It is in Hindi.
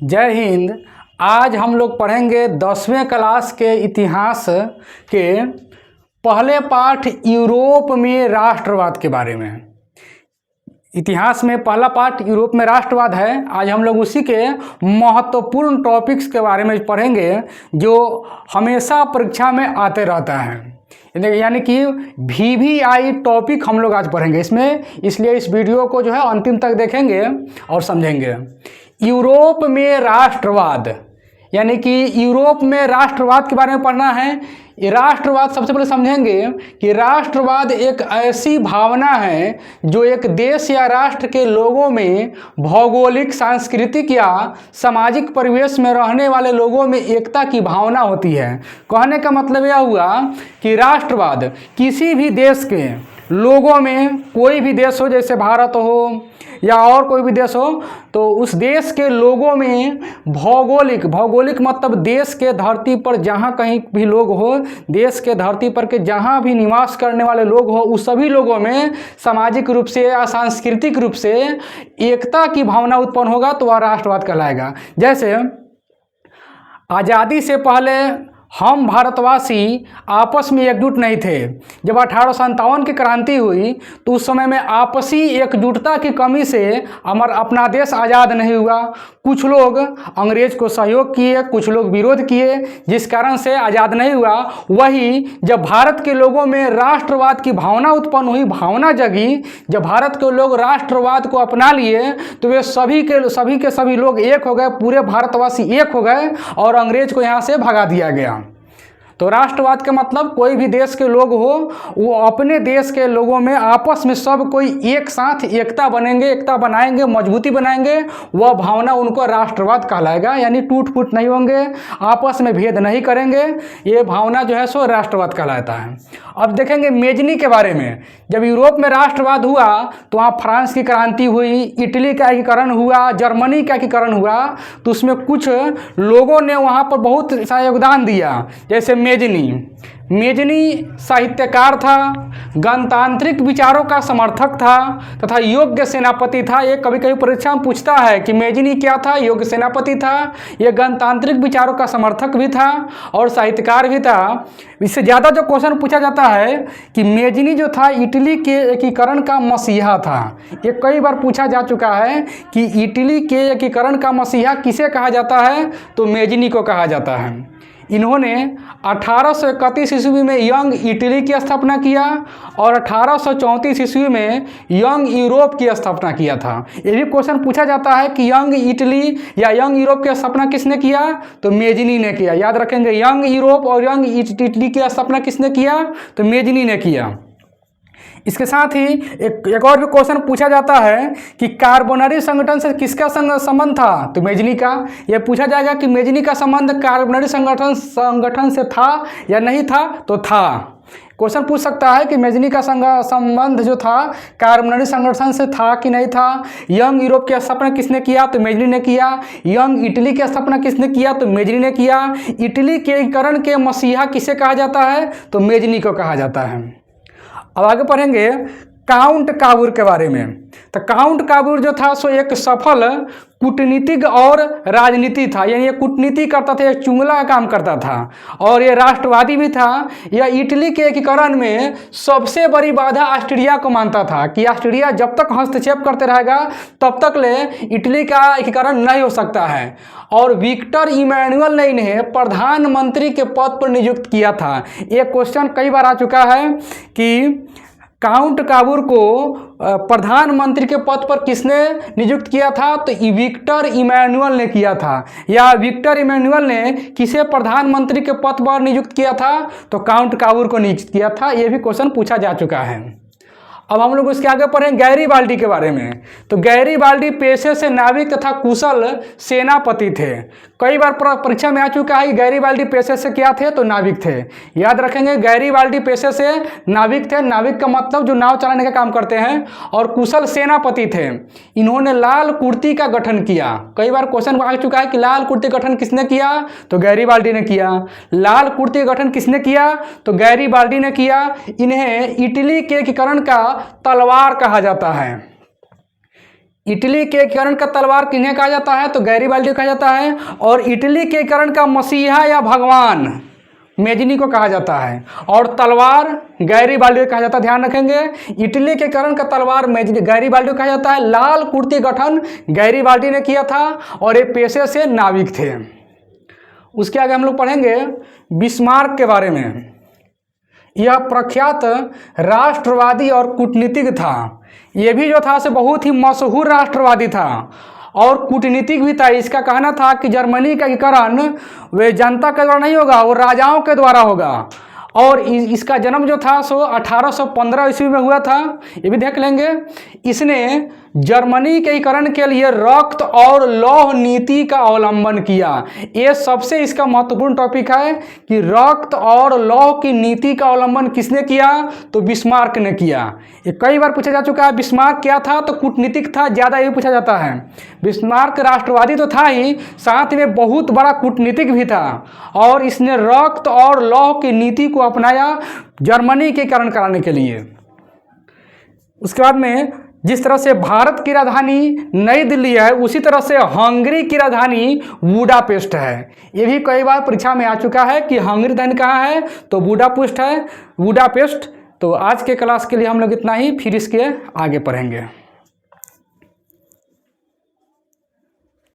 जय हिंद। आज हम लोग पढ़ेंगे 10वें क्लास के इतिहास के पहले पाठ यूरोप में राष्ट्रवाद के बारे में। इतिहास में पहला पाठ यूरोप में राष्ट्रवाद है। आज हम लोग उसी के महत्वपूर्ण टॉपिक्स के बारे में पढ़ेंगे जो हमेशा परीक्षा में आते रहता है, यानी कि VVI टॉपिक हम लोग आज पढ़ेंगे इसमें, इसलिए इस वीडियो को जो है अंतिम तक देखेंगे और समझेंगे। यूरोप में राष्ट्रवाद, यानी कि यूरोप में राष्ट्रवाद के बारे में पढ़ना है। ये राष्ट्रवाद सबसे पहले समझेंगे कि राष्ट्रवाद एक ऐसी भावना है जो एक देश या राष्ट्र के लोगों में भौगोलिक, सांस्कृतिक या सामाजिक परिवेश में रहने वाले लोगों में एकता की भावना होती है। कहने का मतलब यह हुआ कि राष्ट्रवाद किसी भी देश के लोगों में, कोई भी देश हो जैसे भारत हो या और कोई भी देश हो, तो उस देश के लोगों में भौगोलिक मतलब देश के धरती पर जहाँ कहीं भी लोग हो, देश के धरती पर के जहाँ भी निवास करने वाले लोग हो, उस सभी लोगों में सामाजिक रूप से या सांस्कृतिक रूप से एकता की भावना उत्पन्न होगा तो वह राष्ट्रवाद कहलाएगा। जैसे आज़ादी से पहले हम भारतवासी आपस में एकजुट नहीं थे। जब 1857 की क्रांति हुई तो उस समय में आपसी एकजुटता की कमी से हमारा अपना देश आज़ाद नहीं हुआ। कुछ लोग अंग्रेज को सहयोग किए, कुछ लोग विरोध किए, जिस कारण से आज़ाद नहीं हुआ। वही जब भारत के लोगों में राष्ट्रवाद की भावना उत्पन्न हुई, भावना जगी, जब भारत के लोग राष्ट्रवाद को अपना लिए तो वे सभी के सभी लोग एक हो गए, पूरे भारतवासी एक हो गए और अंग्रेज को यहाँ से भगा दिया गया। तो राष्ट्रवाद का मतलब कोई भी देश के लोग हो, वो अपने देश के लोगों में आपस में सब कोई एक साथ एकता बनेंगे, एकता बनाएंगे, मजबूती बनाएंगे, वह भावना उनको राष्ट्रवाद कहलाएगा। यानी टूट फूट नहीं होंगे, आपस में भेद नहीं करेंगे, ये भावना जो है सो राष्ट्रवाद कहलाता है। अब देखेंगे मेजनी के बारे में। जब यूरोप में राष्ट्रवाद हुआ तो वहाँ फ्रांस की क्रांति हुई, इटली का एकीकरण हुआ, जर्मनी का एकीकरण हुआ, तो उसमें कुछ लोगों ने वहाँ पर बहुत सा योगदान दिया। जैसे मेजनी साहित्यकार था, गणतांत्रिक विचारों का समर्थक था तथा योग्य सेनापति था। ये कभी कभी परीक्षा में पूछता है कि मेजनी क्या था। योग्य सेनापति था, ये गणतांत्रिक विचारों का समर्थक भी था और साहित्यकार भी था। इससे ज़्यादा जो क्वेश्चन पूछा जाता है कि मेजनी जो था इटली के एकीकरण का मसीहा था। ये कई बार पूछा जा चुका है कि इटली के एकीकरण का मसीहा किसे कहा जाता है, तो मेजनी को कहा जाता है। इन्होंने 1831 ईस्वी में यंग इटली की स्थापना किया और 1834 ईस्वी में यंग यूरोप की स्थापना किया था। ये भी क्वेश्चन पूछा जाता है कि यंग इटली या यंग यूरोप की स्थापना किसने किया, तो मेजनी ने किया। याद रखेंगे, यंग यूरोप और यंग इटली की स्थापना किसने किया, तो मेजनी ने किया। इसके साथ ही एक और भी क्वेश्चन पूछा जाता है कि कार्बोनरी संगठन से किसका संबंध था, तो मेजनी का। यह पूछा जाएगा कि मेजनी का संबंध कार्बोनरी संगठन से था या नहीं था, तो था। क्वेश्चन पूछ सकता है कि मेजनी का संबंध जो था कार्बोनरी संगठन से था कि नहीं था। यंग यूरोप की स्थापना किसने किया, तो मेजनी ने किया। यंग इटली की स्थापना किसने किया, तो मेजनी ने किया। इटली के एकीकरण के मसीहा किसे कहा जाता है, तो मेजनी को कहा जाता है। अब आगे पढ़ेंगे काउंट काबूर के बारे में। तो काउंट काबूर जो था सो एक सफल कूटनीतिज्ञ और राजनीति था। यानी ये कूटनीति करता था, एक चुंगला का काम करता था और ये राष्ट्रवादी भी था। यह इटली के एकीकरण में सबसे बड़ी बाधा ऑस्ट्रिया को मानता था कि ऑस्ट्रिया जब तक हस्तक्षेप करते रहेगा तब तक ले इटली का एकीकरण नहीं हो सकता है। और विक्टर इमैनुअल ने इन्हें प्रधानमंत्री के पद पर नियुक्त किया था। ये क्वेश्चन कई बार आ चुका है कि काउंट काबूर को प्रधानमंत्री के पद पर किसने नियुक्त किया था, तो विक्टर इमैनुअल ने किया था। या विक्टर इमैनुअल ने किसे प्रधानमंत्री के पद पर नियुक्त किया था, तो काउंट काबूर को नियुक्त किया था। यह भी क्वेश्चन पूछा जा चुका है। अब हम लोग उसके आगे पढ़ें गैरीबाल्डी के बारे में। तो गैरीबाल्डी पेशे से नाविक तथा कुशल सेनापति थे। कई बार परीक्षा में आ चुका है कि गैरीबाल्डी पेशे से क्या थे, तो नाविक थे। याद रखेंगे, गैरीबाल्डी पेशे से नाविक थे। नाविक का मतलब जो नाव चलाने का काम करते हैं, और कुशल सेनापति थे। इन्होंने लाल कुर्ती का गठन किया। कई बार क्वेश्चन आ चुका है कि लाल कुर्ती गठन किसने किया, तो गैरीबाल्डी ने किया। लाल कुर्ती गठन किसने किया, तो गैरीबाल्डी ने किया। इन्हें इटली के एकीकरण का तलवार कहा जाता है। इटली के एकीकरण का तलवार किन्हें कहा जाता है? तो गैरिबाल्डी कहा जाता है। और इटली के एकीकरण का मसीहा या भगवान मेजनी को कहा जाता है। और तलवार गैरिबाल्डी कहा जाता है। ध्यान रखेंगे, इटली के एकीकरण का तलवार गैरिबाल्डी कहा जाता है। लाल कुर्ती गठन गैरिबाल्डी ने किया था और ये पेशे से नाविक थे। उसके आगे हम लोग पढ़ेंगे बिस्मार्क के बारे में। यह प्रख्यात राष्ट्रवादी और कूटनीतिक था। ये भी जो था से बहुत ही मशहूर राष्ट्रवादी था और कूटनीतिक भी था। इसका कहना था कि जर्मनी का एकीकरण वे जनता के द्वारा नहीं होगा, वो राजाओं के द्वारा होगा। और इसका जन्म जो था सो 1815 ईस्वी में हुआ था। ये भी देख लेंगे। इसने जर्मनी के एकीकरण के लिए रक्त और लौह नीति का अवलंबन किया। ये सबसे इसका महत्वपूर्ण टॉपिक है कि रक्त और लौह की नीति का अवलंबन किसने किया? तो बिस्मार्क ने किया। ये कई बार पूछा जा चुका है। बिस्मार्क क्या था? तो कूटनीतिक था, ज़्यादा ये पूछा जाता है। बिस्मार्क राष्ट्रवादी तो था ही, साथ में बहुत बड़ा कूटनीतिक भी था और इसने रक्त और लौह की नीति को अपनाया जर्मनी के एकीकरण कराने के लिए। उसके बाद में जिस तरह से भारत की राजधानी नई दिल्ली है, उसी तरह से हंगरी की राजधानी बुडापेस्ट है। ये भी कई बार परीक्षा में आ चुका है कि हंगरी राजधानी कहाँ है? तो बुडापेस्ट है, बुडापेस्ट। तो आज के क्लास के लिए हम लोग इतना ही, फिर इसके आगे पढ़ेंगे।